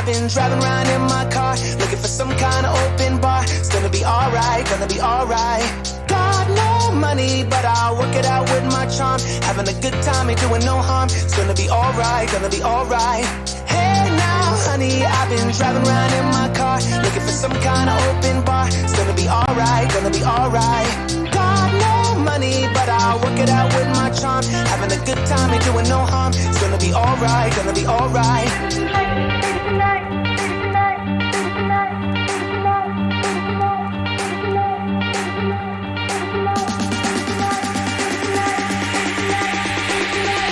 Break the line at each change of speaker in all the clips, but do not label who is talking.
I've been driving around in my car, looking for some kind of open bar. It's gonna be alright, gonna be alright. Got no money, but I'll work it out with my charm. Having a good time, ain't doing no harm. It's gonna be alright, gonna be alright. Hey now, honey, I've been driving around in my car, looking for some kind of open bar. It's gonna be alright, gonna be alright. Got no money, but I'll work it out with my charm. Having a good time, ain't doing no harm. It's gonna be alright, gonna be alright.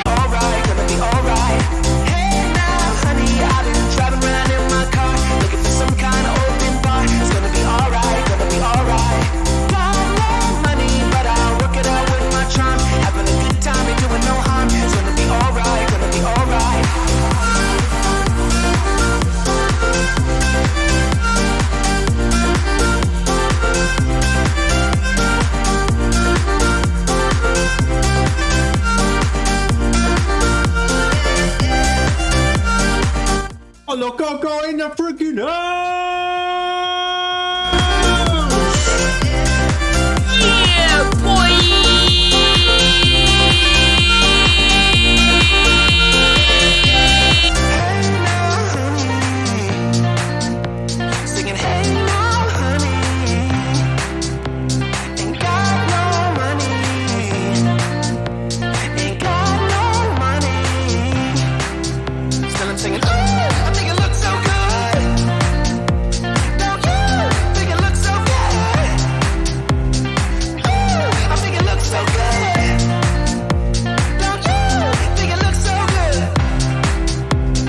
Alright, gonna be alright. Hey now, honey, I've been driving around in my car, looking for some kind of open bar. It's gonna be alright, gonna be alright. Got no money, but I'll work it out with my charm. Having a good time, ain't doing no harm. It's gonna be alright, gonna be alright.
Oh, look, go in the freaking house!
Yeah, boy!
Singing, hey now, honey, ain't got no money, ain't got no money. Still I'm singing, oh, I think it looks so good. Don't you think it looks so good? Oh, I think it looks so good. Don't you think it looks so good?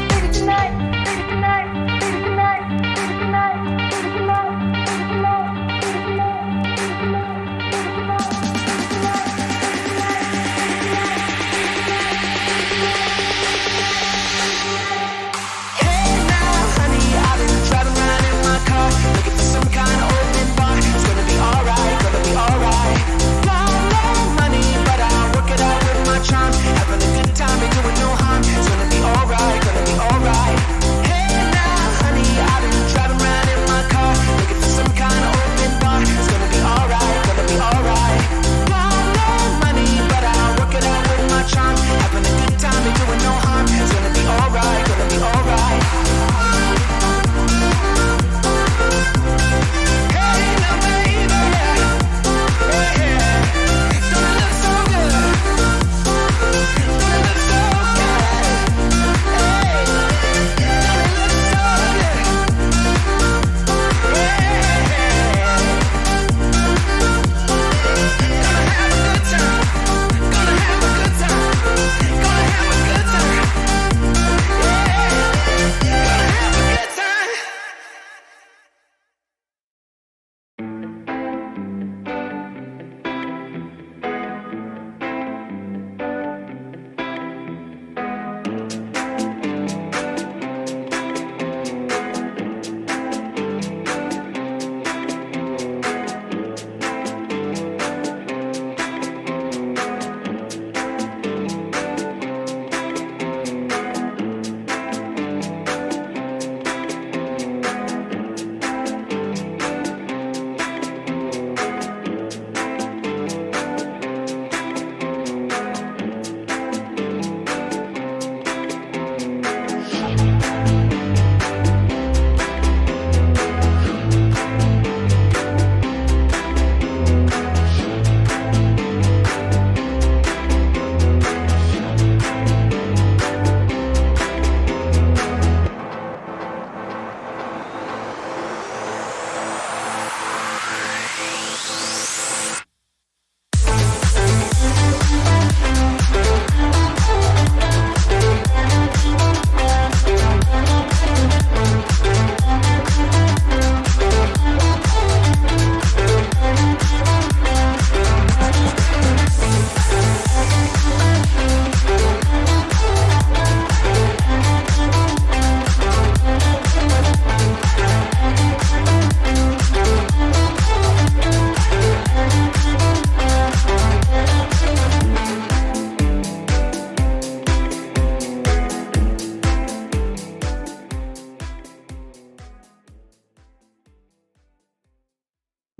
Baby tonight, baby tonight, baby tonight, baby tonight, baby tonight, baby Hey now, honey, I've been driving around in my car, looking for some kind of open bar. It's gonna be alright, gonna be alright. Got no money, but I'll work it out with my charm. Having a good time, ain't doing no harm. It's gonna be alright, gonna be alright. Hey now, honey, I've been driving around in my car,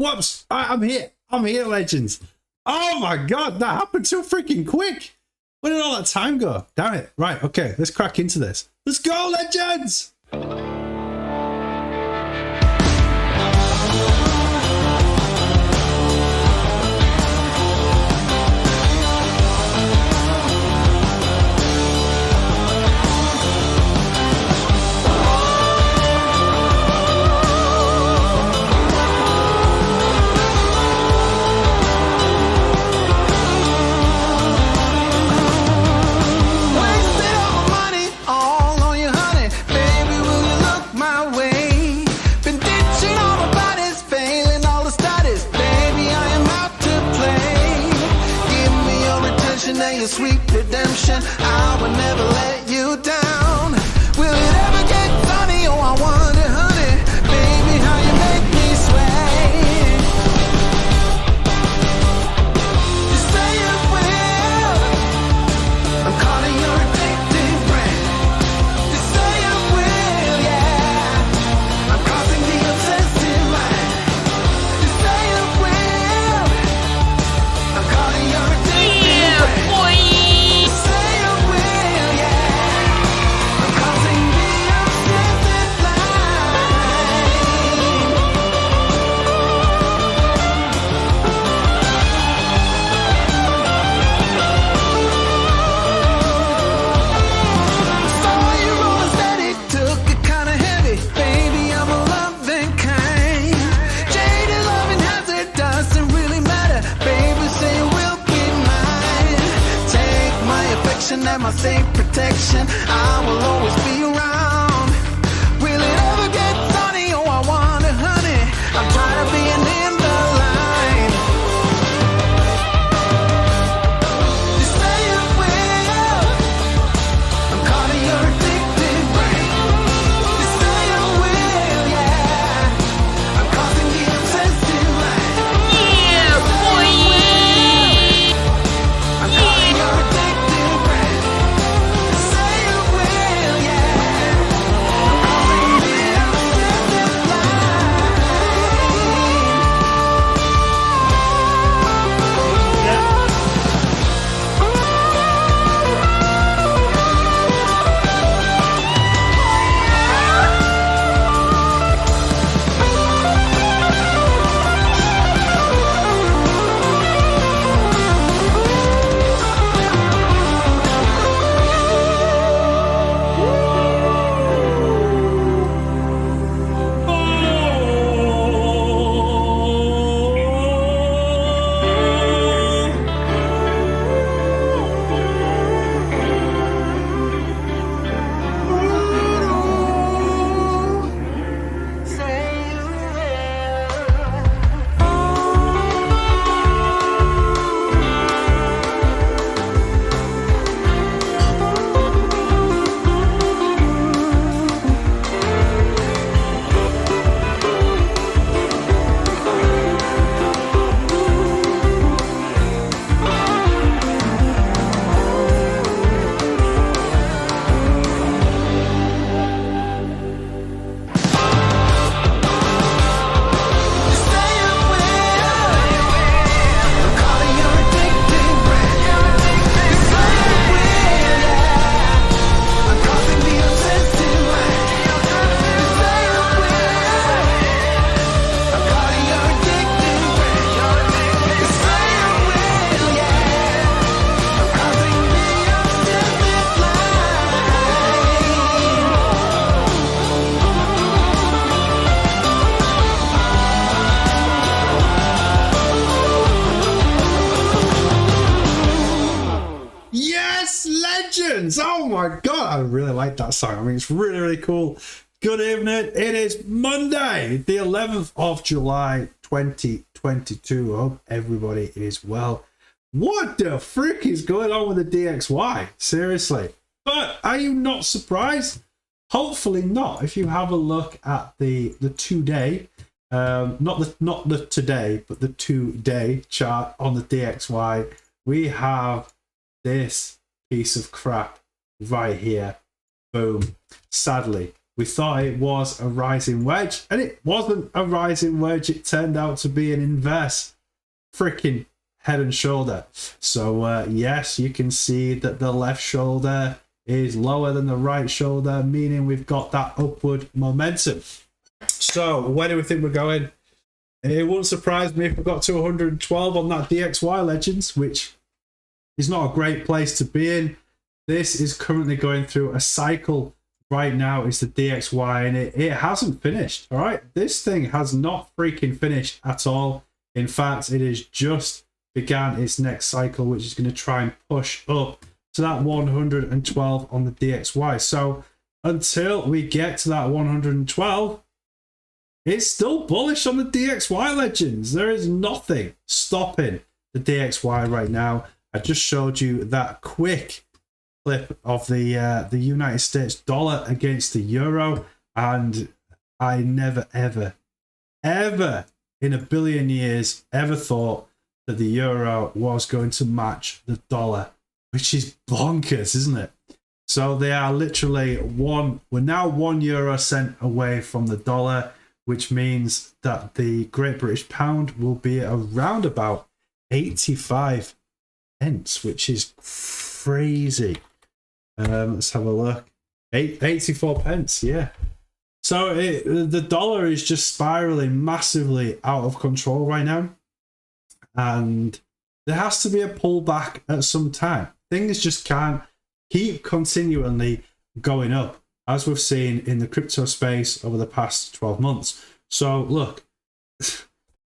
Whoops. I'm here. I'm here, legends. Oh my god, that happened so freaking quick. Where did all that time go? Damn it. Right, okay, let's crack into this. Let's go, legends!
Sweet redemption, I will never let you down. Will it ever get funny? Oh, I wonder, honey, baby, how you make me sway. You say it will. I'm calling your addictive brain. You say it will, yeah. I'm crossing the obsessive line. You say it will. I'm calling your addictive brain. And my safe protection, I will always be around. Will it ever get sunny? Oh, I wonder, honey, I'm tired of being in the line. You say it will. I'm calling your addictive brain. You say it will, yeah. I'm crossing the obsessive line.
Yeah, boy.
I'm calling your addictive brain. Say it will, yeah. I'm crossing the obsessive line.
Yes, legends! Oh my god, I really like that song. I mean, it's really, really cool. Good evening. It is Monday, the 11th of July, 2022. I hope everybody is well. What the frick is going on with the DXY? Seriously. But are you not surprised? Hopefully not. If you have a look at the 2-day, not the today, but the 2-day chart on the DXY, we have this piece of crap right here. Boom. Sadly, We thought it was a rising wedge, and it wasn't a rising wedge. It turned out to be an inverse freaking head and shoulder. So yes, you can see that the left shoulder is lower than the right shoulder, meaning we've got that upward momentum. So where do we think we're going? It wouldn't surprise me if we got to 112 on that DXY Legends, which is not a great place to be in. This is currently going through a cycle right now. It's the DXY, and it hasn't finished. All right, this thing has not freaking finished at all. In fact, it has just began its next cycle, which is going to try and push up to that 112 on the DXY. So until we get to that 112, it's still bullish on the DXY Legends. There is nothing stopping the DXY right now. I just showed you that quick clip of the United States dollar against the euro, and I never ever in a billion years ever thought that the euro was going to match the dollar, which is bonkers, isn't it? So they are literally we're now 1 euro cent away from the dollar, which means that the Great British Pound will be around about 85 pence, which is crazy. Let's have a look. 84 pence, yeah. So the dollar is just spiraling massively out of control right now. And there has to be a pullback at some time. Things just can't keep continually going up, as we've seen in the crypto space over the past 12 months. So look,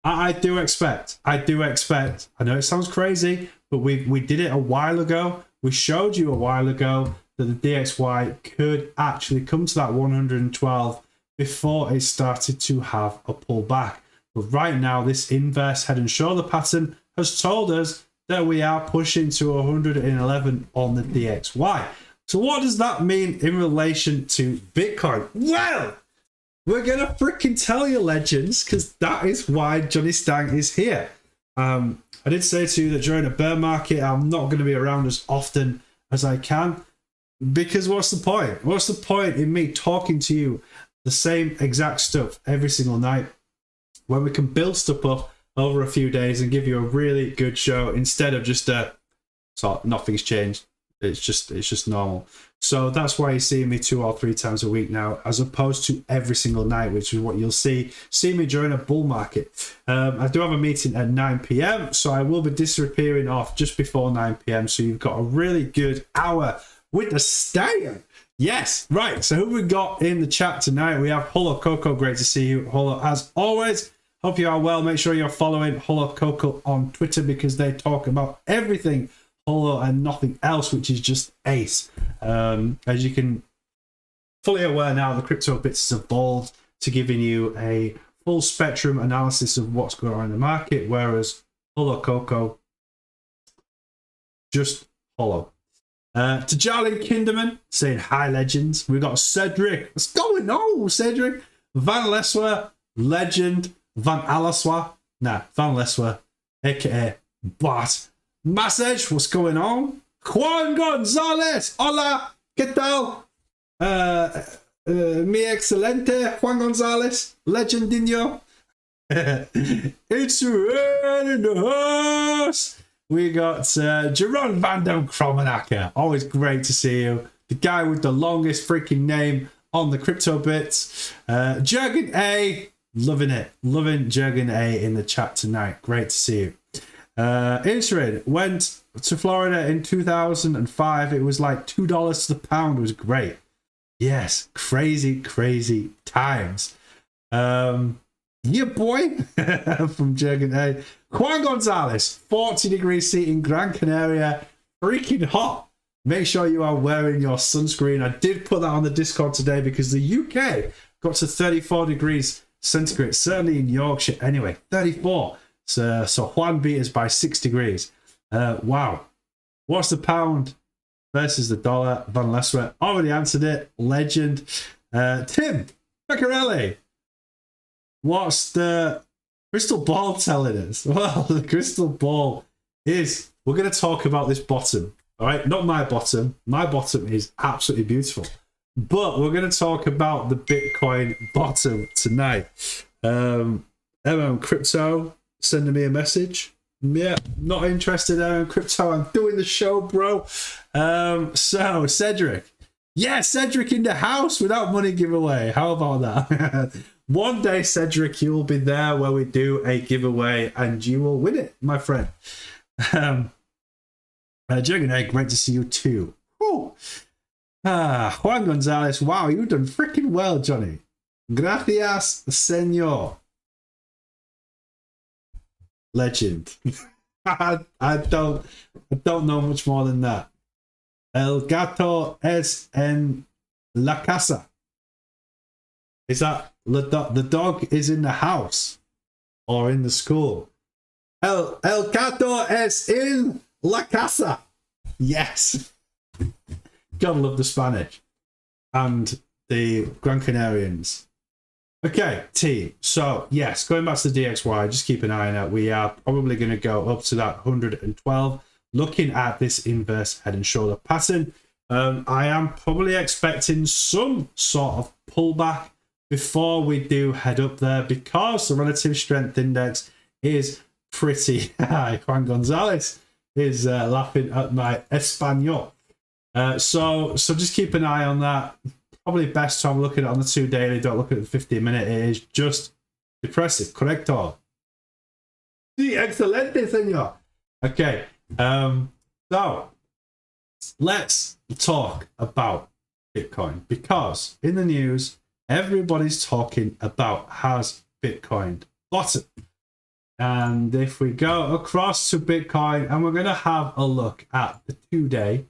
I do expect, I know it sounds crazy, but we did it a while ago. We showed you a while ago that the DXY could actually come to that 112 before it started to have a pullback. But right now, this inverse head and shoulder pattern has told us that we are pushing to 111 on the DXY. So what does that mean in relation to Bitcoin? Well, we're going to freaking tell you, legends, because that is why Jonny Stang is here. I did say to you that during a bear market, I'm not going to be around as often as I can, because what's the point? What's the point in me talking to you the same exact stuff every single night when we can build stuff up over a few days and give you a really good show instead of just so nothing's changed. It's just normal. So that's why you see me 2 or 3 times a week now, as opposed to every single night, which is what you'll see me during a bull market. I do have a meeting at 9 p.m, so I will be disappearing off just before 9 p.m. So you've got a really good hour with the Stang. Yes, right. So who we got in the chat tonight? We have Holo Coco. Great to see you, Holo, as always. Hope you are well. Make sure you're following Holo Coco on Twitter, because they talk about everything Holo and nothing else, which is just ace. As you can fully aware now, the CryptoBits has evolved to giving you a full spectrum analysis of what's going on in the market, whereas Holo Coco, just Holo. To Jarlin Kinderman saying hi, legends. We've got Cedric. What's going on, Cedric? Van Leswer, legend. Van Alaswa, Van Leswer, aka Bart. Message, what's going on? Juan Gonzalez, hola, ¿qué tal? Mi excelente Juan Gonzalez, legendinho. It's right in the house. We got Jerome Van den Kromenacker. Always great to see you. The guy with the longest freaking name on the CryptoBits. Jurgen A. Loving it. Loving Jurgen A in the chat tonight. Great to see you. Interin went to Florida in 2005. It was like $2 to the pound. It was great. Yes. Crazy, crazy times. Yeah, boy. From Jurgen A. Juan Gonzalez, 40 degrees C in Gran Canaria. Freaking hot. Make sure you are wearing your sunscreen. I did put that on the Discord today because the UK got to 34 degrees centigrade, certainly in Yorkshire anyway. 34. So Juan beat us by 6 degrees. Wow. What's the pound versus the dollar? Van Leswer already answered it. Legend. Tim Beccarelli. What's the crystal ball telling us? Well, the crystal ball is, we're going to talk about this bottom. All right, not my bottom. My bottom is absolutely beautiful. But we're going to talk about the Bitcoin bottom tonight. Crypto sending me a message. Yeah, not interested in crypto. I'm doing the show, bro. So Cedric. Yeah, Cedric in the house without money giveaway. How about that? One day, Cedric, you will be there where we do a giveaway and you will win it, my friend. Jürgen Egg, great to see you too. Whew. Juan Gonzalez, wow, you've done freaking well, Johnny. Gracias, señor. Legend. I don't know much more than that. El gato es en la casa. Is that the dog is in the house or in the school? El gato es en la casa. Yes. Gotta love the Spanish and the Gran Canarians. Okay, team. So, yes, going back to the DXY, just keep an eye on it. We are probably going to go up to that 112. Looking at this inverse head and shoulder pattern, I am probably expecting some sort of pullback before we do head up there because the relative strength index is pretty high. Juan Gonzalez is laughing at my Espanol. So just keep an eye on that. Probably best to have a look at it on the 2 daily. Don't look at the 15-minute. It is just depressive. Correcto. Sí, excelente, señor. Okay. So let's talk about Bitcoin because in the news, everybody's talking about has Bitcoin bottomed. And if we go across to Bitcoin, and we're going to have a look at the 2-day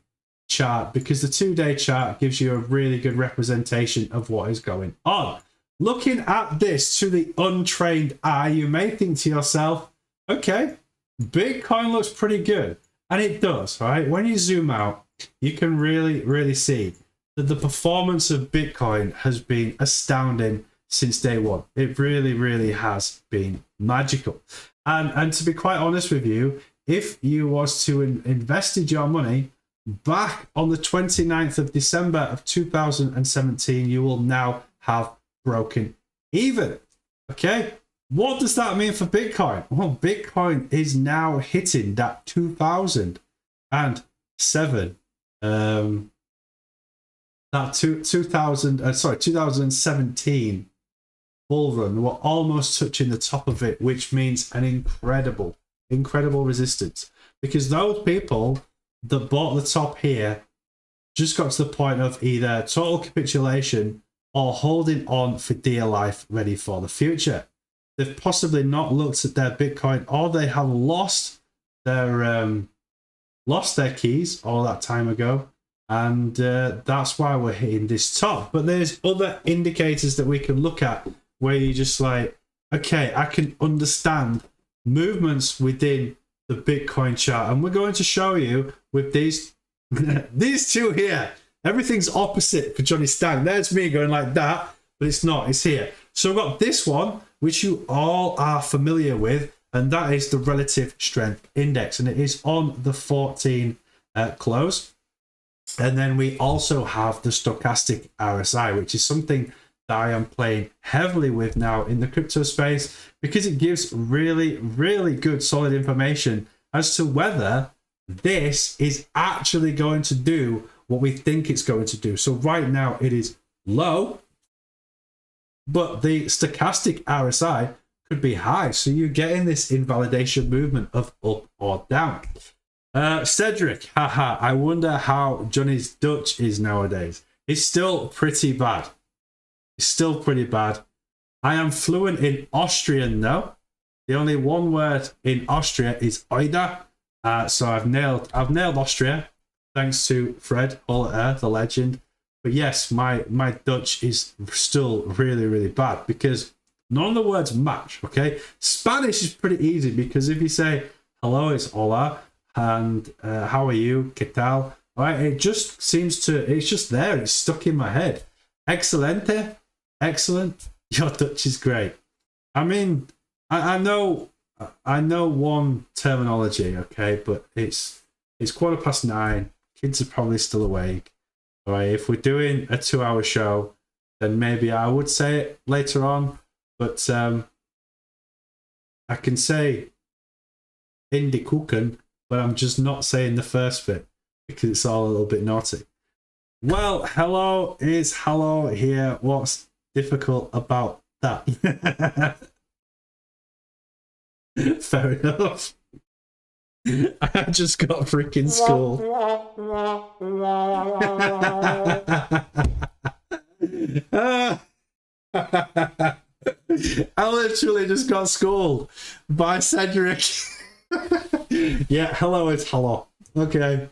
chart because the 2-day chart gives you a really good representation of what is going on. Looking at this to the untrained eye, you may think to yourself, okay, Bitcoin looks pretty good. And it does, right? When you zoom out, you can really see that the performance of Bitcoin has been astounding since day one. It really has been magical. And to be quite honest with you, if you was to invested your money back on the 29th of December of 2017, you will now have broken even. Okay, what does that mean for Bitcoin? Well, Bitcoin is now hitting that 2007 2017 bull run. We're almost touching the top of it, which means an incredible resistance, because those people that bought the top here just got to the point of either total capitulation or holding on for dear life, ready for the future. They've possibly not looked at their Bitcoin, or they have lost their keys all that time ago, and that's why we're hitting this top. But there's other indicators that we can look at where you're just like, okay, I can understand movements within the Bitcoin chart, and we're going to show you with these these two here. Everything's opposite for Jonny Stang. There's me going like that, but it's not, it's here. So we've got this one, which you all are familiar with, and that is the relative strength index, and it is on the 14 close. And then we also have the stochastic RSI, which is something that I am playing heavily with now in the crypto space, because it gives really good solid information as to whether this is actually going to do what we think it's going to do. So right now it is low, but the stochastic RSI could be high. So you're getting this invalidation movement of up or down. Cedric, haha, I wonder how Johnny's Dutch is nowadays. It's still pretty bad. It's still pretty bad. I am fluent in Austrian though. The only one word in Austria is Oida. So I've nailed Austria, thanks to Fred Holochain, the legend. But yes, my Dutch is still really bad because none of the words match. Okay, Spanish is pretty easy because if you say hello, it's hola, and how are you, ¿qué tal? All right, it just seems to, it's just there. It's stuck in my head. Excelente, excellent. Your Dutch is great. I mean, I know one terminology, okay, but it's 9:15. Kids are probably still awake. All right, if we're doing a 2-hour show, then maybe I would say it later on. But I can say Indie Kuchen, but I'm just not saying the first bit because it's all a little bit naughty. Well, hello is hello here. What's difficult about that? Fair enough. I just got freaking school. I literally just got schooled by Cedric. Yeah, hello is hello. Okay.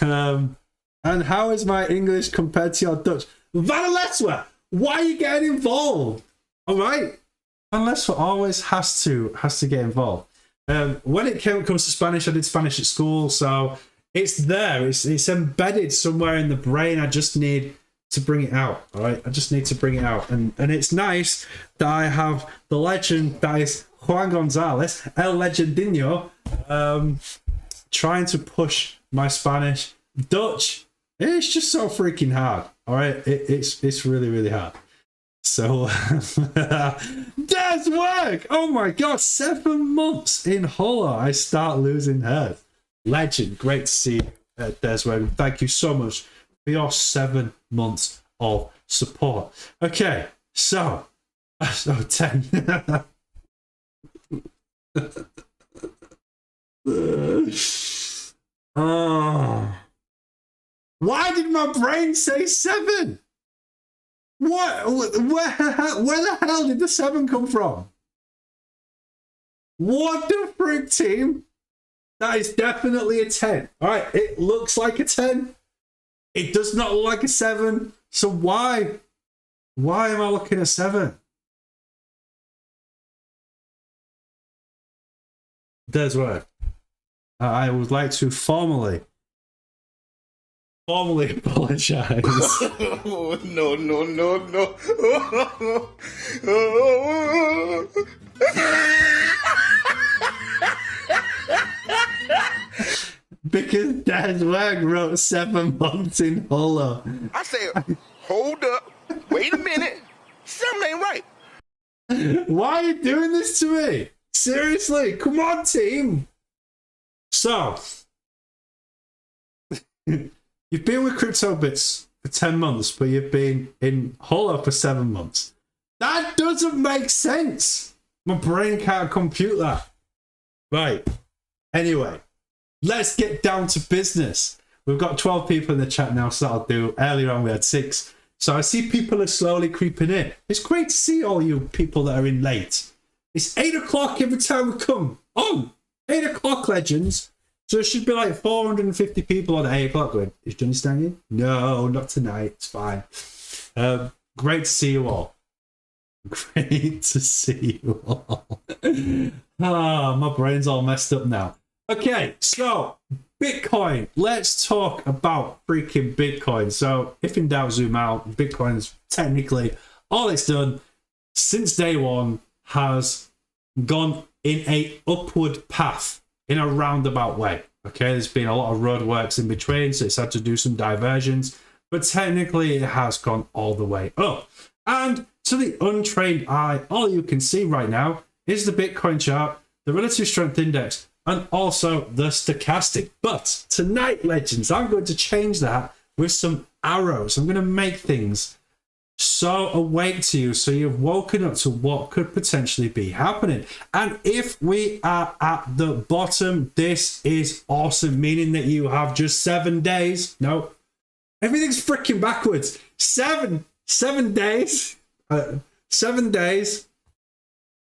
And how is my English compared to your Dutch? Van Leswa, why are you getting involved? All right. Van Leswa always has to get involved. When it comes to Spanish, I did Spanish at school, so it's there. It's embedded somewhere in the brain. I just need to bring it out. All right, I just need to bring it out, and it's nice that I have the legend that is Juan Gonzalez, El Legendino, trying to push my Spanish. Dutch, it's just so freaking hard. All right, it's really, really hard. So there's work. Oh my god, 7 months in Holo. I start losing hair. Legend, great to see you, Des Work. Thank you so much for your 7 months of support. Okay, so 10. Oh. Why did my brain say 7? What? Where the hell did the 7 come from? What the frick, team? That is definitely a 10. All right, it looks like a 10. It does not look like a 7. So why? Why am I looking at 7? There's where I would like to formally apologize.
Oh, no.
Because Dad's work wrote 7 months in Holo.
I said, hold up. Wait a minute. Something ain't right.
Why are you doing this to me? Seriously, come on, team. So, you've been with CryptoBits for 10 months, but you've been in Holo for 7 months. That doesn't make sense. My brain can't compute that. Right. Anyway, let's get down to business. We've got 12 people in the chat now, so that'll do. Earlier on, we had 6. So I see people are slowly creeping in. It's great to see all you people that are in late. It's 8 o'clock every time we come on. 8 o'clock, legends. So it should be like 450 people on 8 o'clock going, is Jonny Stang in? No, not tonight. It's fine. Great to see you all. Great to see you all. My brain's all messed up now. Okay, so Bitcoin. Let's talk about freaking Bitcoin. So if in doubt, zoom out. Bitcoin's technically all it's done since day one has gone in a upward path in a roundabout way. Okay, there's been a lot of roadworks in between, so it's had to do some diversions, but technically it has gone all the way up. And to the untrained eye, all you can see right now is the Bitcoin chart, the relative strength index, and also the stochastic. But tonight, legends, I'm going to change that with some arrows. I'm going to make things so awake to you, so you've woken up to what could potentially be happening. And if we are at the bottom, this is awesome, meaning that you have just 7 days. No, everything's freaking backwards. 7 days. 7 days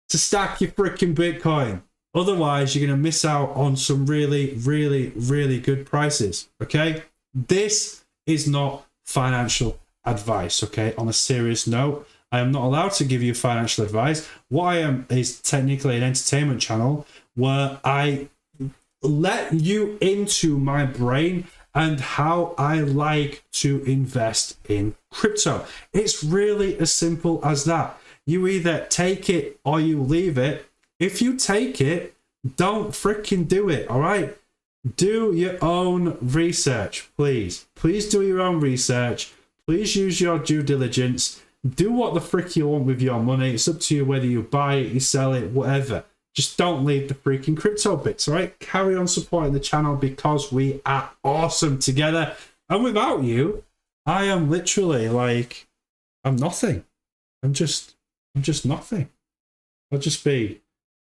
to stack your freaking Bitcoin. Otherwise, you're going to miss out on some really, really, really good prices. Okay, this is not financial advice. Okay, on a serious note, I am not allowed to give you financial advice. What I am is technically an entertainment channel where I let you into my brain and how I like to invest in crypto. It's really as simple as that. You either take it or you leave it. If you take it, don't freaking do it. All right, do your own research, please. Please do your own research. Please use your due diligence. Do what the frick you want with your money. It's up to you whether you buy it, you sell it, whatever. Just don't leave the freaking crypto bits, all right? Carry on supporting the channel because we are awesome together. And without you, I am literally like, I'm nothing. I'm just nothing. I'll just be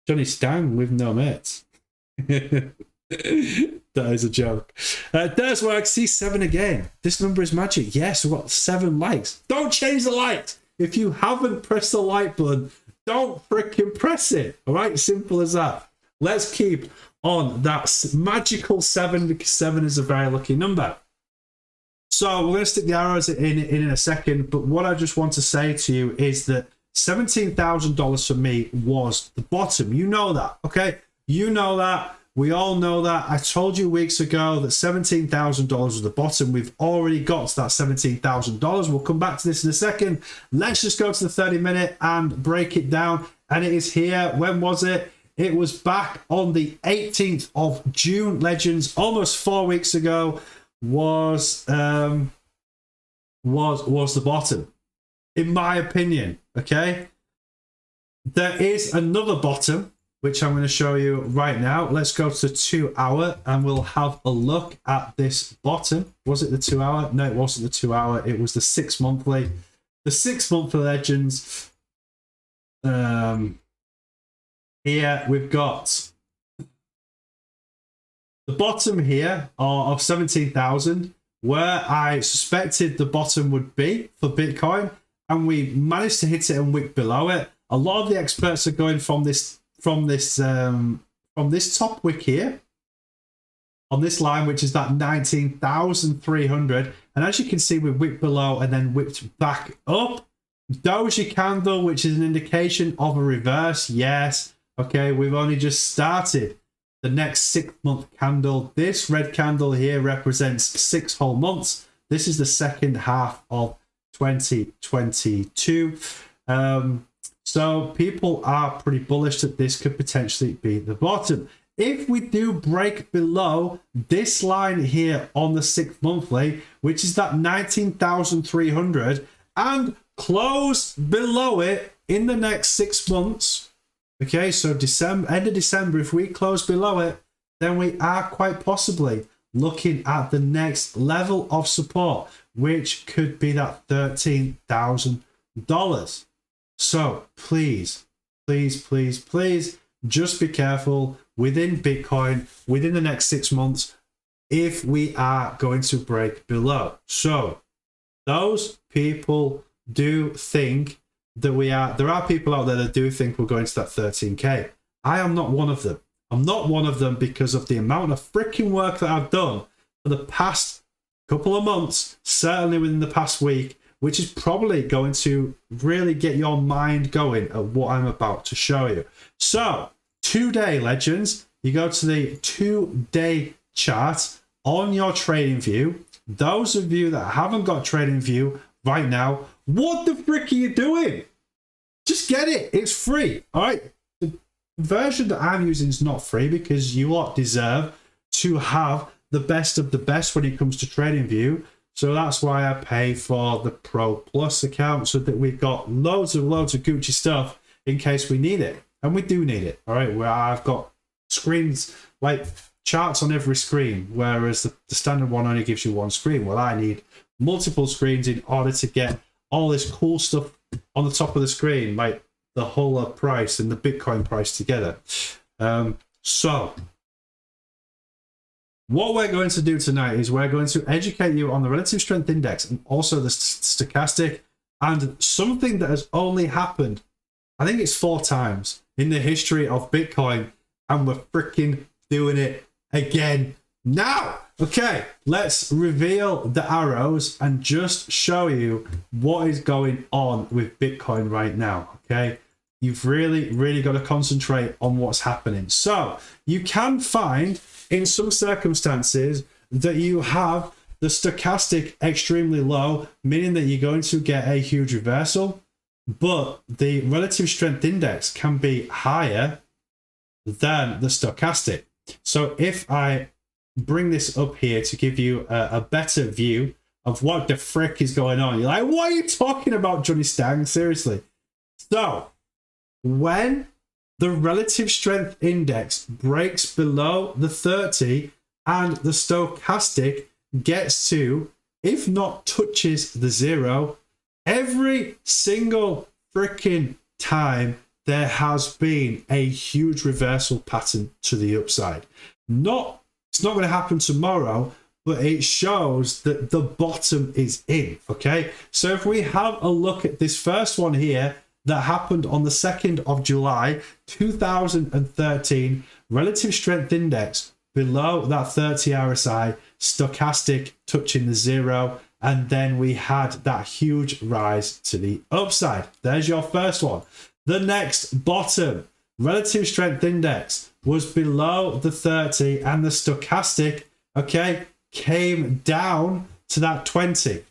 Jonny Stang with no mates. That is a joke. There's where I see 7 again. This number is magic. Yes, we've got 7 likes. Don't change the likes. If you haven't pressed the like button, don't freaking press it. All right, simple as that. Let's keep on that magical 7 because 7 is a very lucky number. So we're going to stick the arrows in a second. But what I just want to say to you is that $17,000 for me was the bottom. You know that, okay? You know that. We all know that. I told you weeks ago that $17,000 was the bottom. We've already got to that $17,000. We'll come back to this in a second. Let's just go to the 30-minute and break it down. And it is here. When was it? It was back on the 18th of June, legends. Almost 4 weeks ago was the bottom, in my opinion. Okay. There is another bottom, which I'm going to show you right now. Let's go to 2 hour and we'll have a look at this bottom. Was it the 2 hour? No, it wasn't the 2 hour. It was the 6 monthly. The 6 monthly legends. Here we've got the bottom here of 17,000, where I suspected the bottom would be for Bitcoin, and we managed to hit it and wick below it. A lot of the experts are going from this top wick here on this line, which is that 19,300, and as you can see, we wicked below and then whipped back up. Doji candle, which is an indication of a reverse. Yes, okay, we've only just started the next 6-month candle. This red candle here represents 6 whole months. This is the second half of 2022. So people are pretty bullish that this could potentially be the bottom. If we do break below this line here on the 6 monthly, which is that 19,300, and close below it in the next 6 months, okay, so December, end of December, if we close below it, then we are quite possibly looking at the next level of support, which could be that $13,000. So please, please, please, please, just be careful within Bitcoin, within the next 6 months, if we are going to break below. So those people do think that there are people out there that do think we're going to that 13K. I am not one of them. I'm not one of them because of the amount of freaking work that I've done for the past couple of months, certainly within the past week, which is probably going to really get your mind going at what I'm about to show you. So 2-day legends, you go to the 2-day chart on your trading view. Those of you that haven't got trading view right now, what the frick are you doing? Just get it. It's free. All right. The version that I'm using is not free because you lot deserve to have the best of the best when it comes to TradingView. So that's why I pay for the Pro Plus account, so that we've got loads of Gucci stuff in case we need it. And we do need it. All right. Where I've got screens, like charts on every screen, whereas the standard one only gives you one screen. Well, I need multiple screens in order to get all this cool stuff on the top of the screen, like the whole price and the Bitcoin price together. So what we're going to do tonight is we're going to educate you on the relative strength index and also the stochastic, and something that has only happened, I think it's 4 times in the history of Bitcoin, and we're freaking doing it again now. Okay, let's reveal the arrows and just show you what is going on with Bitcoin right now. Okay, you've really got to concentrate on what's happening. So you can find in some circumstances that you have the stochastic extremely low, meaning that you're going to get a huge reversal, but the relative strength index can be higher than the stochastic. So if I bring this up here to give you a better view of what the frick is going on. You're like, what are you talking about, Jonny Stang? Seriously. So, when the relative strength index breaks below the 30 and the stochastic gets to, if not touches the 0, every single freaking time there has been a huge reversal pattern to the upside. It's not going to happen tomorrow, but it shows that the bottom is in, okay? So if we have a look at this first one here that happened on the 2nd of July, 2013, relative strength index below that 30 RSI, stochastic touching the 0, and then we had that huge rise to the upside. There's your first one. The next bottom, relative strength index was below the 30 and the stochastic, okay, came down to that 20.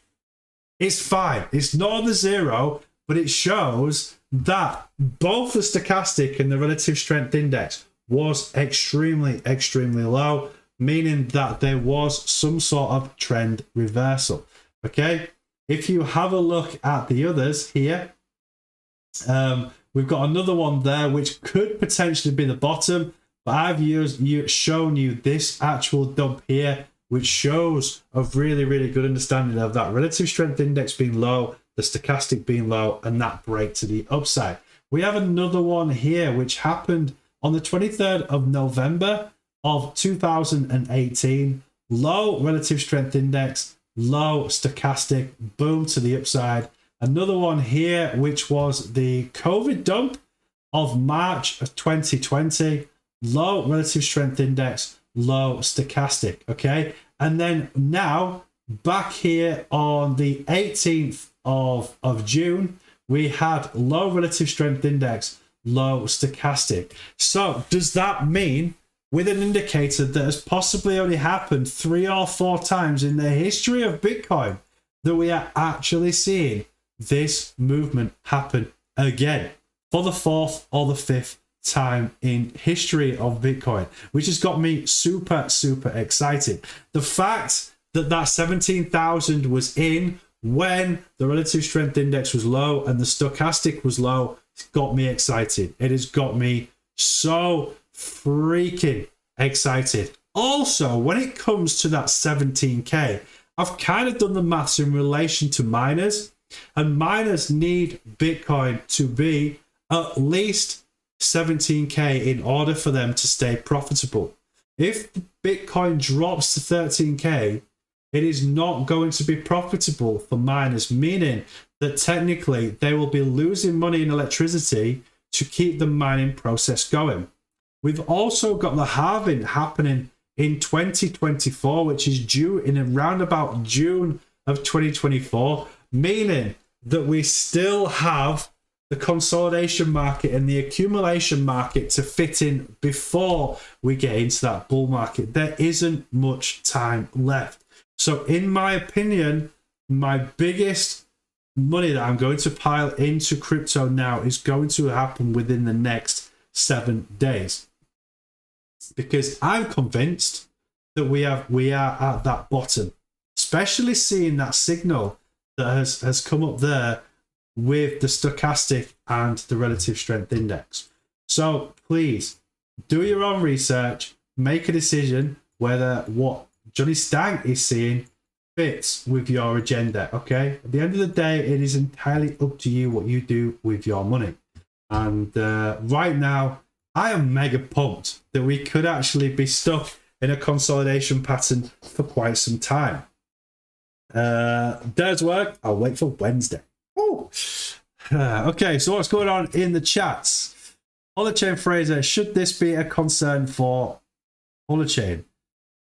It's fine. It's not on the 0, but it shows that both the stochastic and the relative strength index was extremely, extremely low, meaning that there was some sort of trend reversal. Okay, if you have a look at the others here, we've got another one there which could potentially be the bottom, but I've shown you this actual dump here, which shows a really, really good understanding of that relative strength index being low, the stochastic being low, and that break to the upside. We have another one here which happened on the 23rd of November of 2018. Low relative strength index, low stochastic, boom to the upside. Another one here which was the COVID dump of March of 2020. Low relative strength index, low stochastic, okay? And then now, back here on the 18th of June, we had low relative strength index, low stochastic. So does that mean, with an indicator that has possibly only happened 3 or 4 times in the history of Bitcoin, that we are actually seeing this movement happen again for the 4th or the 5th time in history of Bitcoin, which has got me super, super excited. The fact that that 17,000 was in when the relative strength index was low and the stochastic was low, it's got me excited. It has got me so freaking excited. Also, when it comes to that 17k, I've kind of done the maths in relation to miners, and miners need Bitcoin to be at least 17k in order for them to stay profitable. If Bitcoin drops to 13k, it is not going to be profitable for miners, meaning that technically they will be losing money in electricity to keep the mining process going. We've also got the halving happening in 2024, which is due in around about June of 2024, meaning that we still have the consolidation market and the accumulation market to fit in before we get into that bull market. There isn't much time left. So in my opinion, my biggest money that I'm going to pile into crypto now is going to happen within the next 7 days, because I'm convinced that we are at that bottom, especially seeing that signal that has come up there with the stochastic and the relative strength index. So please do your own research, make a decision whether what Jonny Stang is seeing fits with your agenda, okay? At the end of the day, it is entirely up to you what you do with your money. And right now, I am mega pumped that we could actually be stuck in a consolidation pattern for quite some time. Does work. I'll wait for Wednesday. Ooh. Okay, so what's going on in the chats? Holochain Fraser, should this be a concern for Holochain?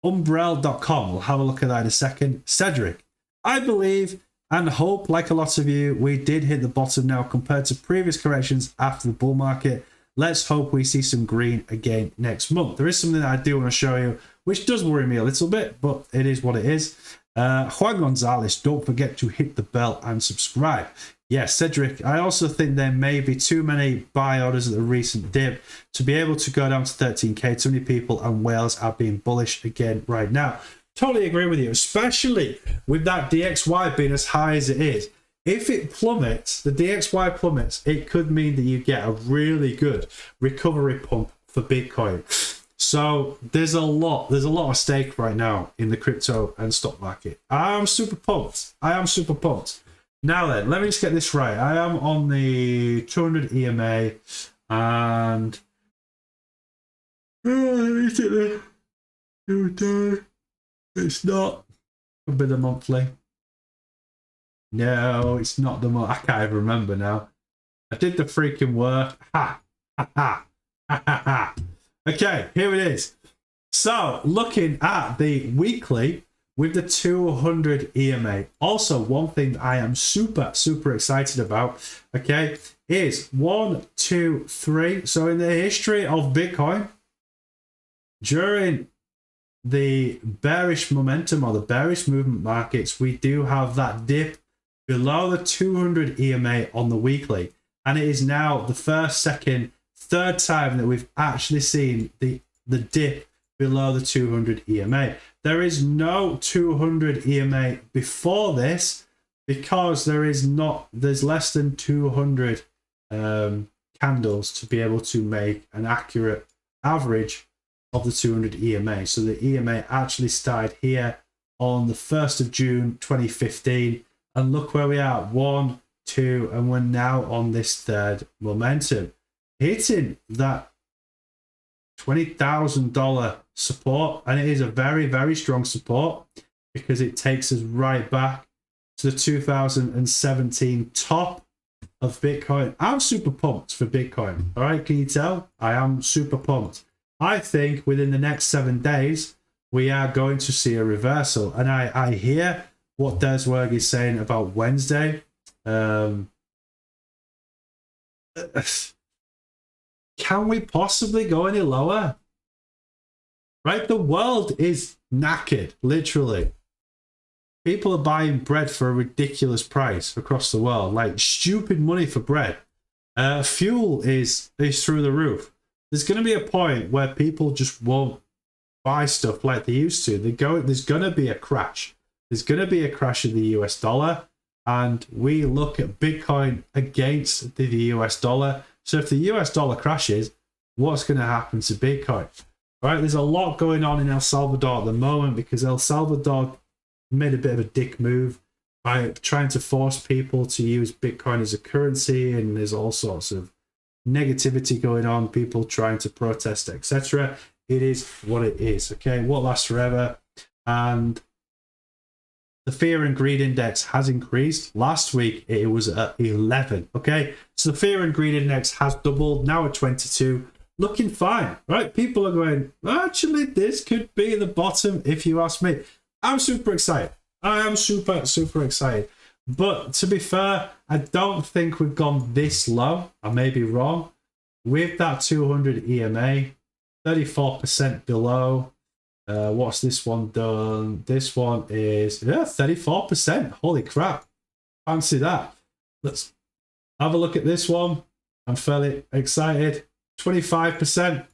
Umbrel.com, we'll have a look at that in a second. Cedric, I believe and hope, like a lot of you, we did hit the bottom now compared to previous corrections after the bull market. Let's hope we see some green again next month. There is something that I do want to show you, which does worry me a little bit, but it is what it is. Juan Gonzalez, don't forget to hit the bell and subscribe. Yes, Cedric, I also think there may be too many buy orders at the recent dip to be able to go down to 13k. Too many people and whales are being bullish again right now. Totally agree with you, especially with that DXY being as high as it is. If it plummets, the DXY plummets, it could mean that you get a really good recovery pump for Bitcoin. So there's a lot of stake right now in the crypto and stock market. I'm super pumped. Now then, let me just get this right. I am on the 200 EMA and it's not a bit of monthly. No, it's not the month. I can't even remember now. I did the freaking work. Ha ha ha ha ha ha. Okay, here it is. So looking at the weekly with the 200 EMA. Also, one thing I am super excited about, okay, is 1, 2, 3. So in the history of Bitcoin, during the bearish momentum or the bearish movement markets, we do have that dip below the 200 EMA on the weekly. And it is now the first, second, third time that we've actually seen the dip below the 200 EMA. There is no 200 EMA before this because there's less than 200 candles to be able to make an accurate average of the 200 EMA. So the EMA actually started here on the 1st of June 2015, and look where we are, 1, 2, and we're now on this third momentum, hitting that $20,000 support, and it is a very strong support because it takes us right back to the 2017 top of Bitcoin. I'm super pumped for Bitcoin. All right, can you tell? I am super pumped. I think within the next 7 days we are going to see a reversal, and I hear what Deswerg is saying about Wednesday. Can we possibly go any lower? Right? The world is knackered, literally. People are buying bread for a ridiculous price across the world, like stupid money for bread. Fuel is through the roof. There's going to be a point where people just won't buy stuff like they used to. There's going to be a crash. There's going to be a crash of the US dollar, and we look at Bitcoin against the US dollar. So if the US dollar crashes, what's going to happen to Bitcoin? Right? There's a lot going on in El Salvador at the moment because El Salvador made a bit of a dick move by trying to force people to use Bitcoin as a currency, and there's all sorts of negativity going on, people trying to protest, etc. It is what it is, okay? What lasts forever? And the fear and greed index has increased. Last week it was at 11, okay? So the fear and greed index has doubled, now at 22, looking fine, right? People are going, actually, this could be the bottom if you ask me. I'm super excited. I am super excited. But to be fair, I don't think we've gone this low. I may be wrong. With that 200 EMA, 34% below. What's this one done? This one is 34%. Holy crap. Fancy that. Let's have a look at this one. I'm fairly excited. 25%.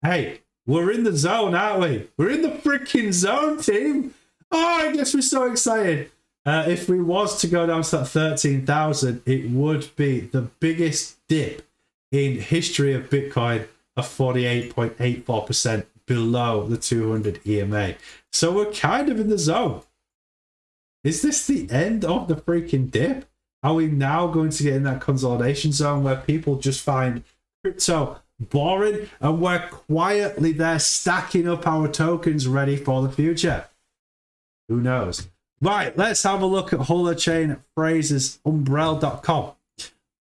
Hey, we're in the zone, aren't we? We're in the freaking zone, team. Oh, I guess we're so excited. If we was to go down to that 13,000, it would be the biggest dip in history of Bitcoin of 48.84% below the 200 EMA. So we're kind of in the zone. Is this the end of the freaking dip? Are we now going to get in that consolidation zone where people just find crypto boring and we're quietly there stacking up our tokens ready for the future? Who knows? Right, let's have a look at Holochain phrases, umbrel.com.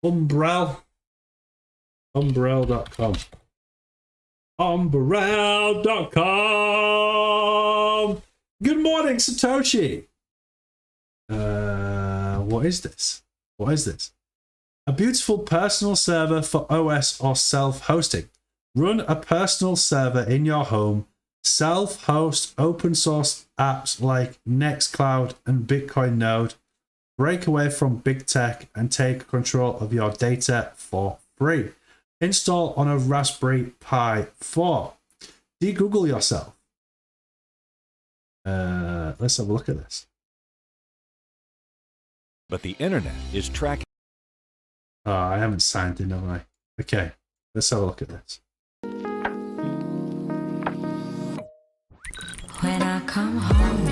Umbrel.com. Umbrel.com. Good morning, Satoshi. What is this? What is this? A beautiful personal server for OS or self-hosting. Run a personal server in your home self-host open source apps like Nextcloud and Bitcoin Node, break away from big tech and take control of your data for free. Install on a Raspberry Pi 4. De-Google yourself. Let's have a look at this.
But the internet is tracking.
Oh, I haven't signed in, have I? Okay, let's have a look at this.
When I come home,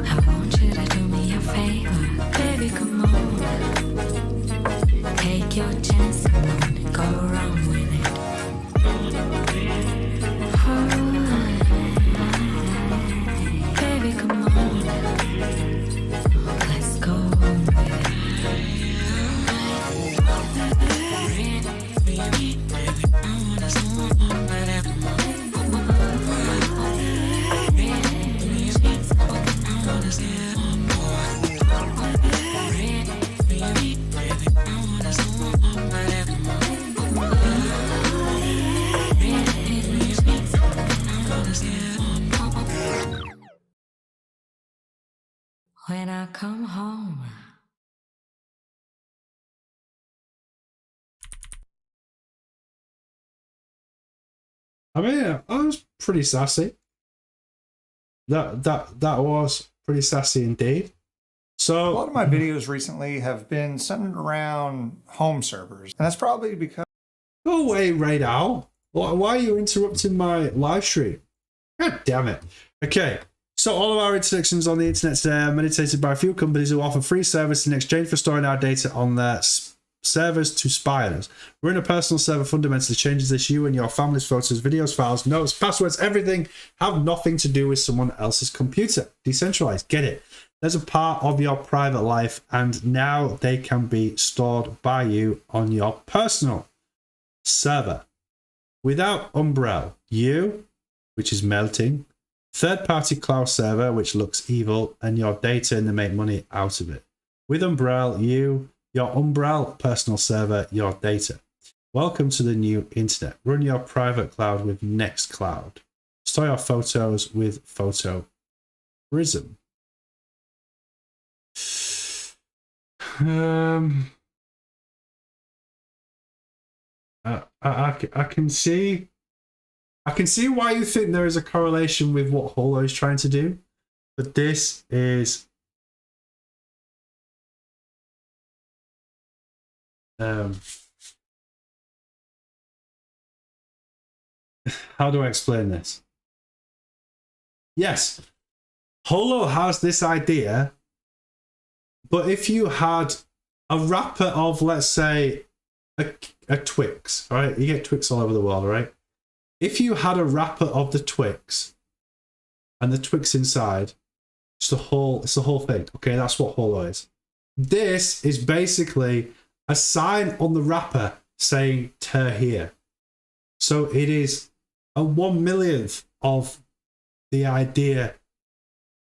I want you to do me a favor. Baby, come on. Take your chance, come on, go around with it. Oh, baby, come on. Let's go with when I come home.
I mean, I was pretty sassy. That was pretty sassy indeed. So
A lot of my videos recently have been centered around home servers, and that's probably because
go away right now. Why are you interrupting my live stream? God damn it. Okay, so all of our intersections on the internet today are meditated by a few companies who offer free service in exchange for storing our data on their servers to spy on us. Running a personal server fundamentally changes this. You and your family's photos, videos, files, notes, passwords, everything have nothing to do with someone else's computer. Decentralized, get it? There's a part of your private life, and now they can be stored by you on your personal server. Without Umbrel, you, which is melting, third-party cloud server, which looks evil, and your data, and they make money out of it. With Umbrel, you, your Umbrel personal server, your data. Welcome to the new internet. Run your private cloud with Nextcloud. Store your photos with Photo Prism. I can see why you think there is a correlation with what Holo is trying to do, but this is how do I explain this? Yes, Holo has this idea, but if you had a wrapper of, let's say, a Twix, all right? You get Twix all over the world, right? If you had a wrapper of the Twix and the Twix inside, it's the whole thing. Okay, that's what Holo is. This is basically a sign on the wrapper saying "Ter here." So it is a 1/1,000,000th of the idea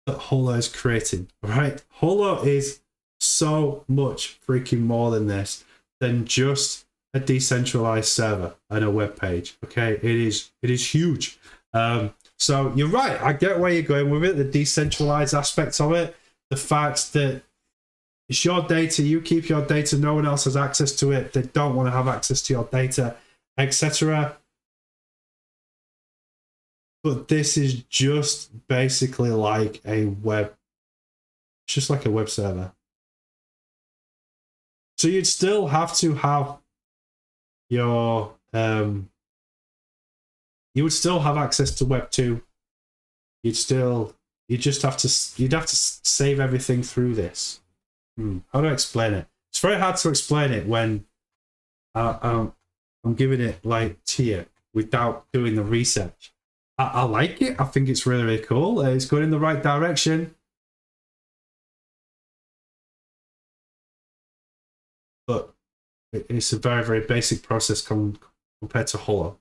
that Holo is creating. Right? Holo is so much freaking more than this, than just a decentralized server and a web page. Okay, it is huge. So you're right. I get where you're going with it. The decentralized aspects of it, the fact that it's your data, you keep your data, no one else has access to it. They don't want to have access to your data, etc. But this is just basically like a web, just like a web server. So you'd still have to have your you would still have access to Web 2. You'd have to save everything through this. How do I explain it? It's very hard to explain it when I'm giving it like to you without doing the research. I like it. I think it's really, really cool. It's going in the right direction. But it's a very, very basic process compared to Holo.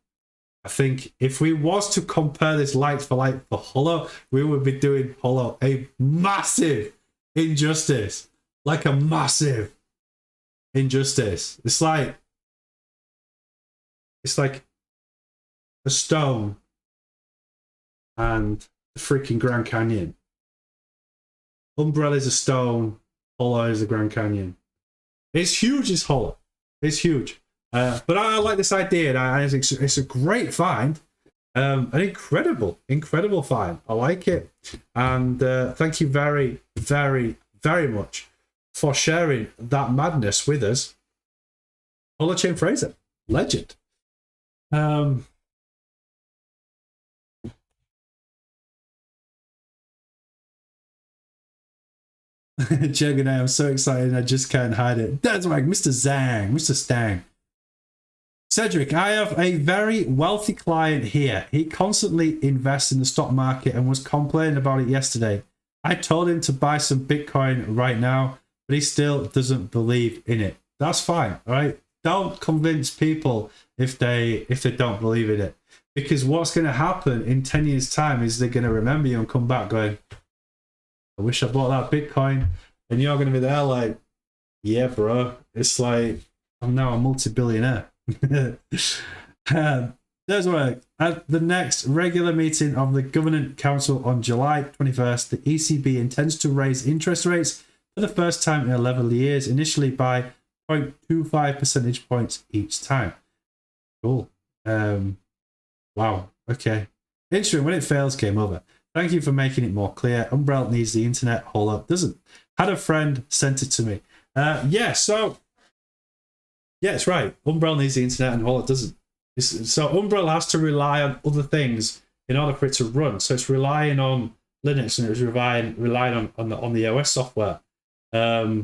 I think if we was to compare this light for Holo, we would be doing Holo a massive injustice. Like a massive injustice. It's like a stone and the freaking Grand Canyon. Umbrella is a stone, Holo is the Grand Canyon. It's huge, it's Holo. It's huge. But I like this idea, and I think it's a great find. An incredible find. I like it. And thank you very, very, very much for sharing that madness with us. Holochain Fraser, legend. Juggernaut, I'm so excited I just can't hide it. That's right, Mr. Stang. Cedric, I have a very wealthy client here. He constantly invests in the stock market and was complaining about it yesterday. I told him to buy some Bitcoin right now, but he still doesn't believe in it. That's fine, all right? Don't convince people if they don't believe in it. Because what's going to happen in 10 years' time is they're going to remember you and come back going, I wish I bought that Bitcoin. And you're going to be there like, yeah, bro. It's like, I'm now a multi-billionaire. There's work. At the next regular meeting of the Governance Council on July 21st, the ECB intends to raise interest rates for the first time in 11 years, initially by 0.25 percentage points each time. Cool. Wow. Okay. Interesting. When it fails, game over. Thank you for making it more clear. Umbrella needs the internet. Holo doesn't. Had a friend sent it to me. Yeah, it's right. Umbrella needs the internet and Holo doesn't. So Umbrella has to rely on other things in order for it to run. So it's relying on Linux and it's relying on the OS software. I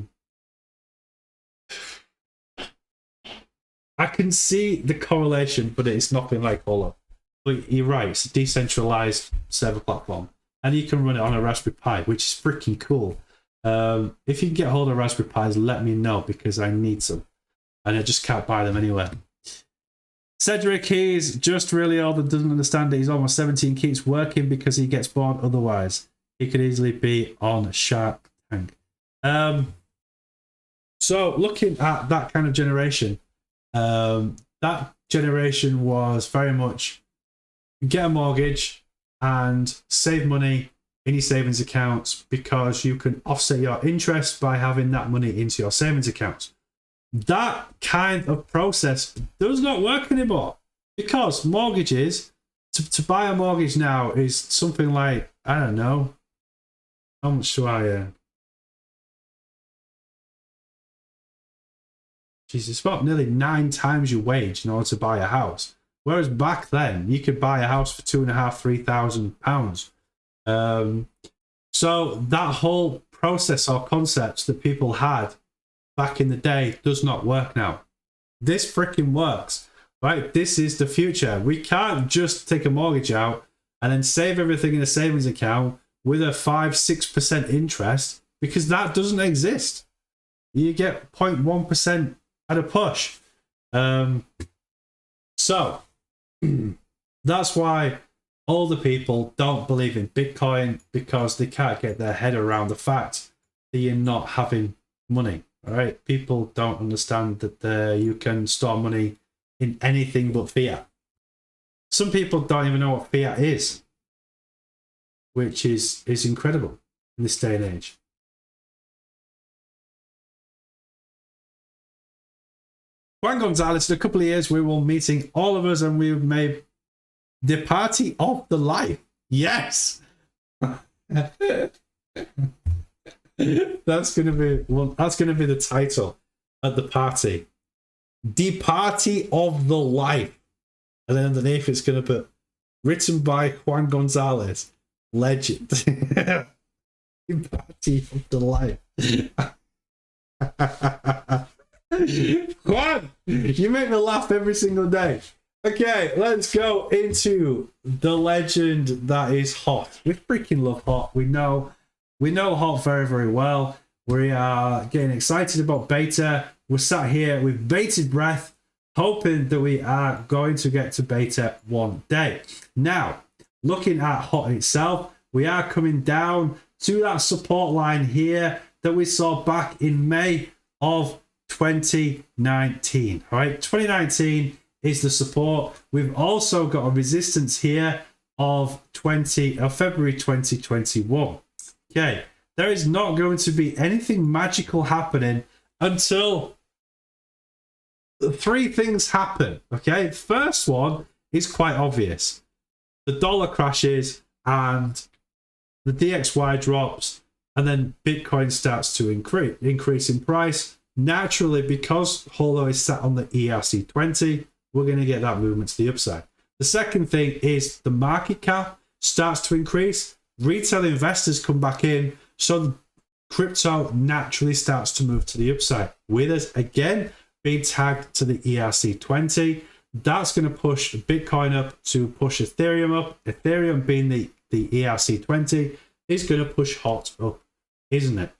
can see the correlation, but it's nothing like Holo. But you're right, it's a decentralized server platform. And you can run it on a Raspberry Pi, which is freaking cool. If you can get hold of Raspberry Pis, let me know because I need some. And I just can't buy them anywhere. Cedric, he's just really old and doesn't understand that he's almost 17, keeps working because he gets bored otherwise. He could easily be on Shark Tank. So looking at that kind of generation, that generation was very much get a mortgage and save money in your savings accounts because you can offset your interest by having that money into your savings accounts. That kind of process does not work anymore because mortgages, to buy a mortgage now is something like, I don't know, how much do I earn? It's about nearly 9 times your wage in order to buy a house. Whereas back then, you could buy a house for £2,500–3,000. So that whole process or concept that people had back in the day does not work now. This freaking works, right? This is the future. We can't just take a mortgage out and then save everything in a savings account with a 5–6% interest because that doesn't exist. You get 0.1% at a push. So that's why older people don't believe in Bitcoin because they can't get their head around the fact that you're not having money. All right, people don't understand that you can store money in anything but fiat. Some people don't even know what fiat is, which is incredible in this day and age. Juan Gonzalez, in a couple of years, we will meeting all of us and we made the party of the life. Yes. That's gonna be the title at the party. The party of the life. And then underneath it's gonna put written by Juan Gonzalez. Legend. The party of the life. Juan, you make me laugh every single day. Okay, let's go into the legend that is HOT. We freaking love HOT. We know HOT very, very well. We are getting excited about beta. We're sat here with bated breath, hoping that we are going to get to beta one day. Now, looking at HOT itself, we are coming down to that support line here that we saw back in May of 2019. All right, 2019 is the support. We've also got a resistance here of February 2021. Okay, there is not going to be anything magical happening until three things happen. Okay, first one is quite obvious. The dollar crashes and the DXY drops, and then Bitcoin starts to increase in price. Naturally, because Holo is sat on the ERC20, we're going to get that movement to the upside. The second thing is the market cap starts to increase. Retail investors come back in, so crypto naturally starts to move to the upside. With us again being tagged to the ERC20, that's going to push Bitcoin up to push Ethereum up. Ethereum being the ERC20 is going to push HOT up, isn't it?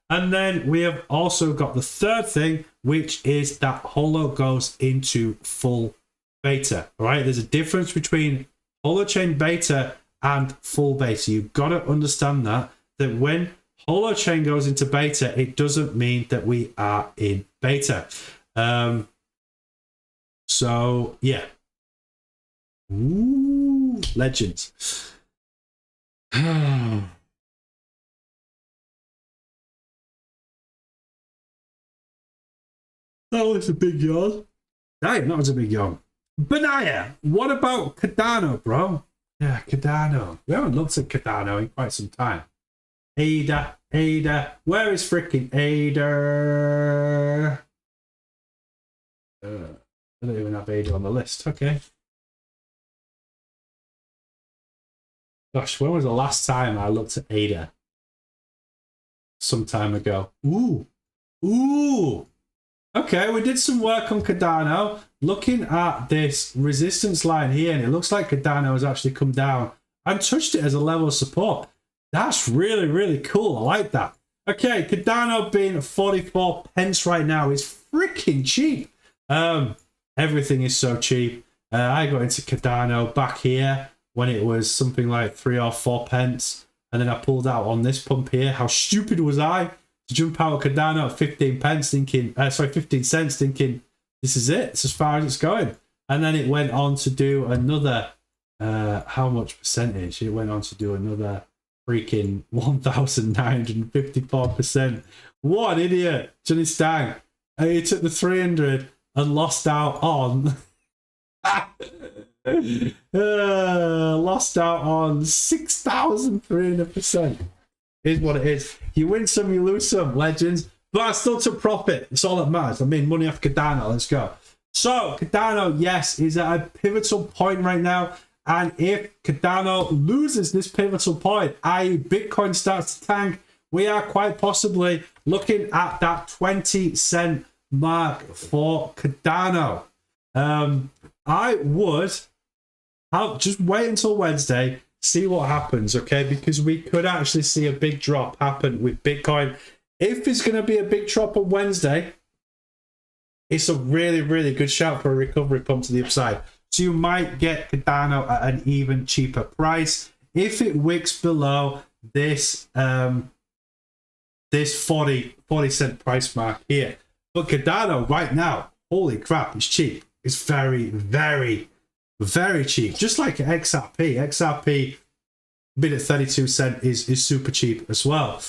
And then we have also got the third thing, which is that Holo goes into full beta. All right, there's a difference between Holochain beta and full beta. You've got to understand that when Holochain goes into beta, it doesn't mean that we are in beta. So yeah. Ooh, legends. Oh, it's a big yawn. Damn, that was a big yawn. Benaya, what about Cardano, bro? Yeah, Cardano. We haven't looked at Cardano in quite some time. Ada, where is freaking Ada? I don't even have Ada on the list. Okay. Gosh, when was the last time I looked at Ada? Some time ago. Ooh. Okay, we did some work on Cardano. Looking at this resistance line here, and it looks like Cardano has actually come down and touched it as a level of support. That's really, really cool. I like that. Okay, Cardano being 44 pence right now is freaking cheap. Everything is so cheap. I got into Cardano back here when it was something like 3 or 4 pence, and then I pulled out on this pump here. How stupid was I to jump out of Cardano at 15 pence thinking, 15 cents thinking, this is it, it's as far as it's going. And then it went on to do another, how much percentage? It went on to do another freaking 1,954%. What an idiot, Jonny Stang. He took the 300 and lost out on, lost out on 6,300%. Is what it is. You win some, you lose some, legends. But I still took profit. It's all that matters. I mean, money off Cardano. Let's go. So, Cardano, yes, is at a pivotal point right now. And if Cardano loses this pivotal point, i.e. Bitcoin starts to tank, we are quite possibly looking at that 20-cent mark for Cardano. I would just wait until Wednesday, see what happens, okay? Because we could actually see a big drop happen with Bitcoin. If it's going to be a big drop on Wednesday, it's a really, really good shout for a recovery pump to the upside. So you might get Cardano at an even cheaper price if it wicks below this 40 cent price mark here. But Cardano right now, holy crap, it's cheap. It's very, very, very cheap. Just like XRP. XRP bid at 32 cent is super cheap as well.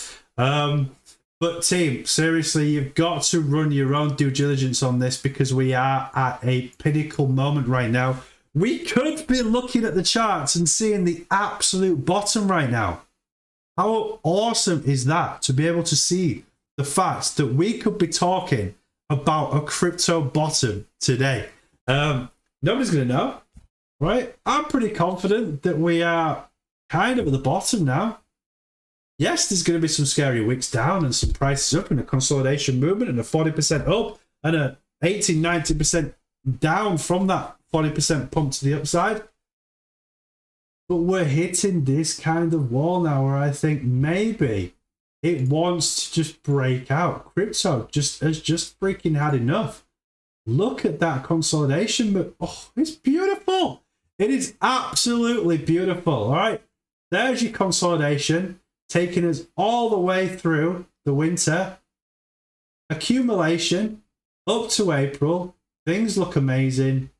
But team, seriously, you've got to run your own due diligence on this because we are at a pinnacle moment right now. We could be looking at the charts and seeing the absolute bottom right now. How awesome is that to be able to see the fact that we could be talking about a crypto bottom today? Nobody's going to know, right? I'm pretty confident that we are kind of at the bottom now. Yes, there's going to be some scary wicks down and some prices up and a consolidation movement and a 40% up and a 80-90% down from that 40% pump to the upside. But we're hitting this kind of wall now where I think maybe it wants to just break out. Crypto has just freaking had enough. Look at that consolidation, but oh, it's beautiful. It is absolutely beautiful. All right, there's your consolidation, taking us all the way through the winter. Accumulation up to April. Things look amazing.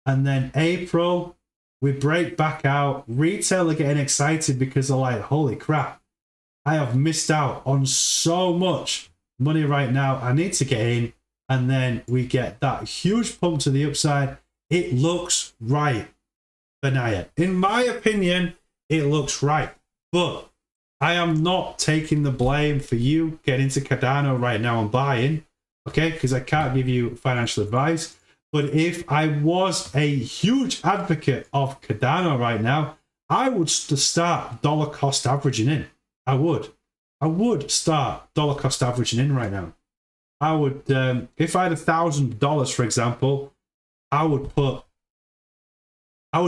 And then April, we break back out. Retail are getting excited because they're like, holy crap, I have missed out on so much money right now. I need to get in. And then we get that huge pump to the upside. It looks right, Benaya. In my opinion, it looks right. But I am not taking the blame for you getting into Cardano right now and buying, okay? Because I can't give you financial advice. But if I was a huge advocate of Cardano right now, I would start dollar cost averaging in. I would start dollar cost averaging in right now. I would, if I had $1,000, for example, I would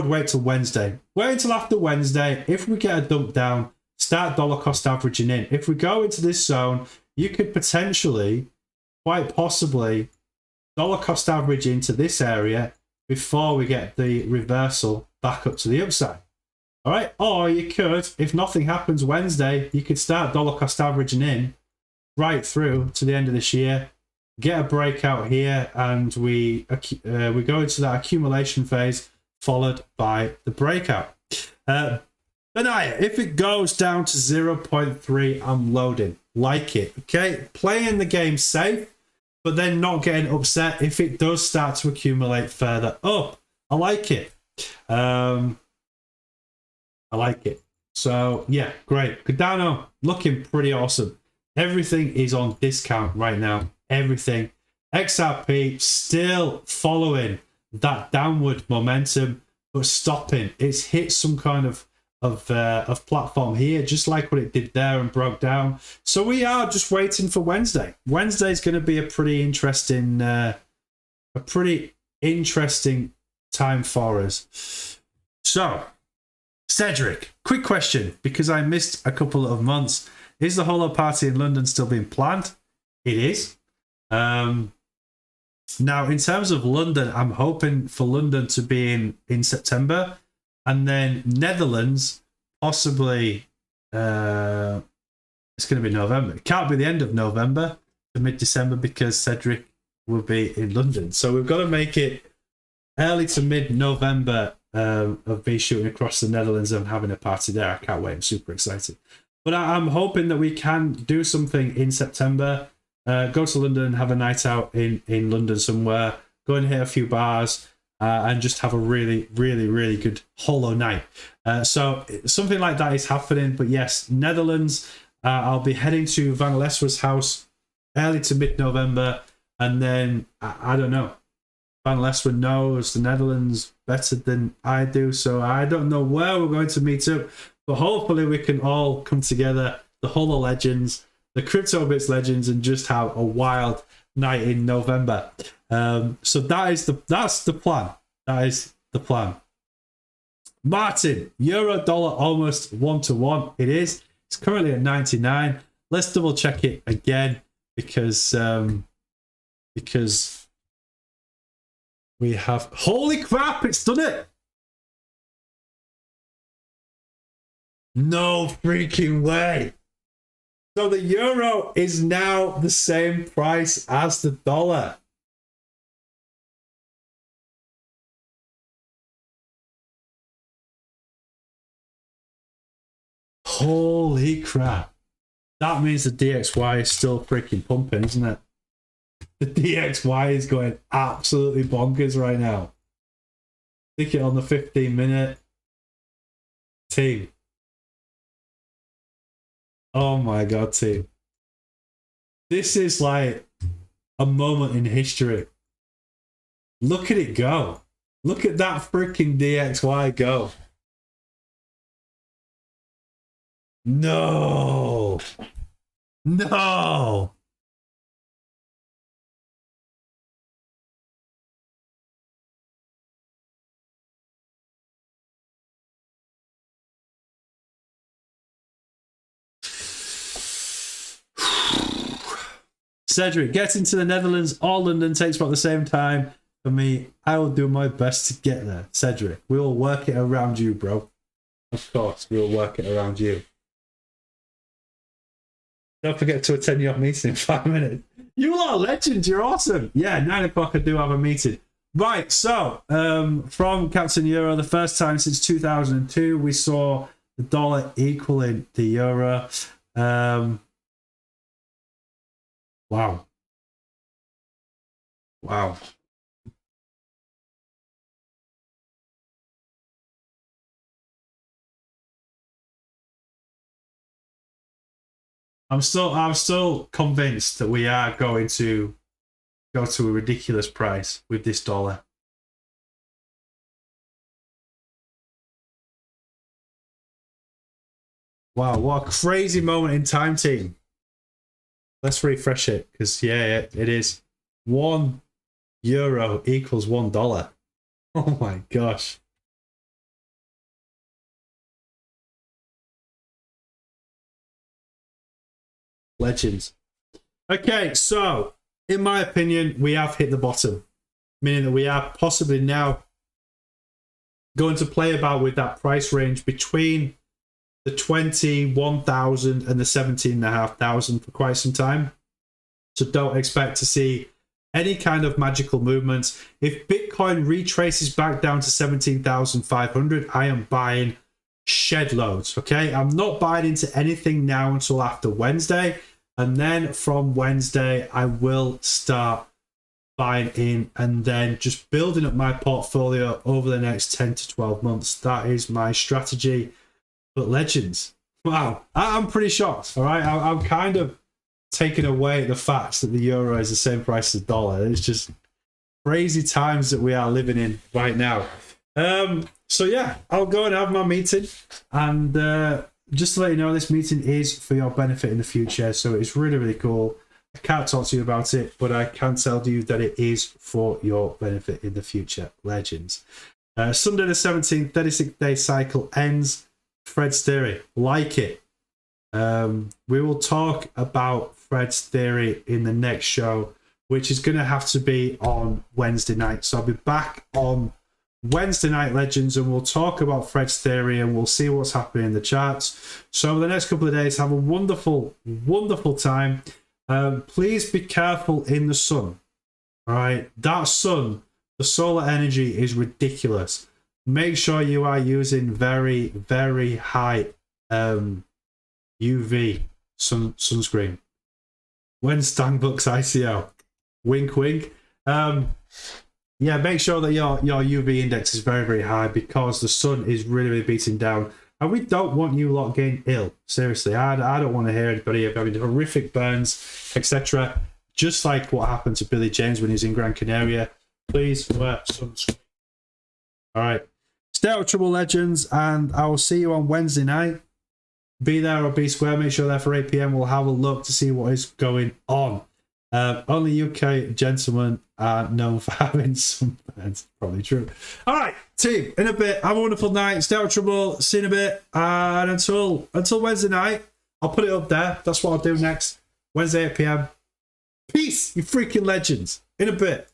wait till Wednesday. Wait until after Wednesday. If we get a dump down, start dollar cost averaging in. If we go into this zone, you could potentially, quite possibly, dollar cost average into this area before we get the reversal back up to the upside. All right. Or you could, if nothing happens Wednesday, you could start dollar cost averaging in right through to the end of this year, get a breakout here, and we go into that accumulation phase followed by the breakout. Benaya, if it goes down to 0.3, I'm loading. Like it, okay? Playing the game safe, but then not getting upset if it does start to accumulate further up. I like it. I like it. So, yeah, great. Cardano looking pretty awesome. Everything is on discount right now. Everything. XRP still following that downward momentum, but stopping. It's hit some kind of platform here, just like what it did there and broke down. So we are just waiting for Wednesday. Wednesday is going to be a pretty interesting time for us. So, Cedric, quick question, because I missed a couple of months. Is the Holo party in London still being planned? It is. Now, in terms of London, I'm hoping for London to be in September, and then Netherlands, possibly, it's going to be November. It can't be the end of November to mid-December because Cedric will be in London. So we've got to make it early to mid-November of me shooting across the Netherlands and having a party there. I can't wait. I'm super excited. But I'm hoping that we can do something in September. Go to London, have a night out in London somewhere, go and hit a few bars, and just have a really, really, really good Holo night. So something like that is happening. But yes, Netherlands, I'll be heading to Van Leswer's house early to mid-November. And then, I don't know, Van Leswer knows the Netherlands better than I do. So I don't know where we're going to meet up. But hopefully we can all come together, the Holo legends, the CryptoBits legends, and just have a wild night in November. So that's the plan. That is the plan. Martin, euro dollar almost 1-to-1. It is. It's currently at 99. Let's double check it again because we have, holy crap, it's done it. No freaking way. So the euro is now the same price as the dollar. Holy crap. That means the DXY is still freaking pumping, isn't it? The DXY is going absolutely bonkers right now. Stick it on the 15-minute. Team. Oh my god, team. This is like a moment in history. Look at it go. Look at that freaking DXY go. No. No. Cedric, getting to the Netherlands or London takes about the same time. For me, I will do my best to get there. Cedric, we will work it around you, bro. Of course, we will work it around you. Don't forget to attend your meeting in 5 minutes. You lot are legends, you're awesome. Yeah, 9 o'clock I do have a meeting. Right, so from Captain Euro, the first time since 2002, we saw the dollar equaling the euro. Wow. Wow. I'm still convinced that we are going to go to a ridiculous price with this dollar. Wow, what a crazy moment in time, team. Let's refresh it, because yeah, it is. €1 equals $1. Oh my gosh. Legends. Okay, so in my opinion, we have hit the bottom, meaning that we are possibly now going to play about with that price range between the 21,000 and the 17,500 for quite some time. So don't expect to see any kind of magical movements. If Bitcoin retraces back down to 17,500, I am buying shed loads. Okay, I'm not buying into anything now until after Wednesday, and then from Wednesday I will start buying in and then just building up my portfolio over the next 10 to 12 months. That is my strategy. But legends, wow, I'm pretty shocked. All right, I'm kind of taking away the fact that the euro is the same price as the dollar. It's just crazy times that we are living in right now. So yeah, I'll go and have my meeting, and just to let you know, this meeting is for your benefit in the future. So it's really, really cool. I can't talk to you about it, but I can tell you that it is for your benefit in the future. Legends. Sunday the 17th, 36-day cycle ends. Fred's theory, like it. We will talk about Fred's theory in the next show, which is going to have to be on Wednesday night. So I'll be back on Wednesday night, legends, and we'll talk about Fred's theory and we'll see what's happening in the charts. So over the next couple of days, have a wonderful, wonderful time. Please be careful in the sun. All right, that sun, the solar energy is ridiculous. Make sure you are using very, very high UV sunscreen when Stang books ICO. Wink, wink. Yeah, make sure that your UV index is very, very high, because the sun is really, really beating down. And we don't want you lot getting ill. Seriously, I don't want to hear anybody having horrific burns, etc. Just like what happened to Billy James when he was in Gran Canaria. Please wear sunscreen. All right. Stay out of trouble, legends, and I will see you on Wednesday night. Be there or be square. Make sure they're for 8 p.m. We'll have a look to see what is going on. Only UK gentlemen are known for having some burns. Probably true. All right, team, in a bit. Have a wonderful night. Stay out of trouble. See you in a bit. And until Wednesday night, I'll put it up there. That's what I'll do next. Wednesday, 8 p.m. Peace, you freaking legends. In a bit.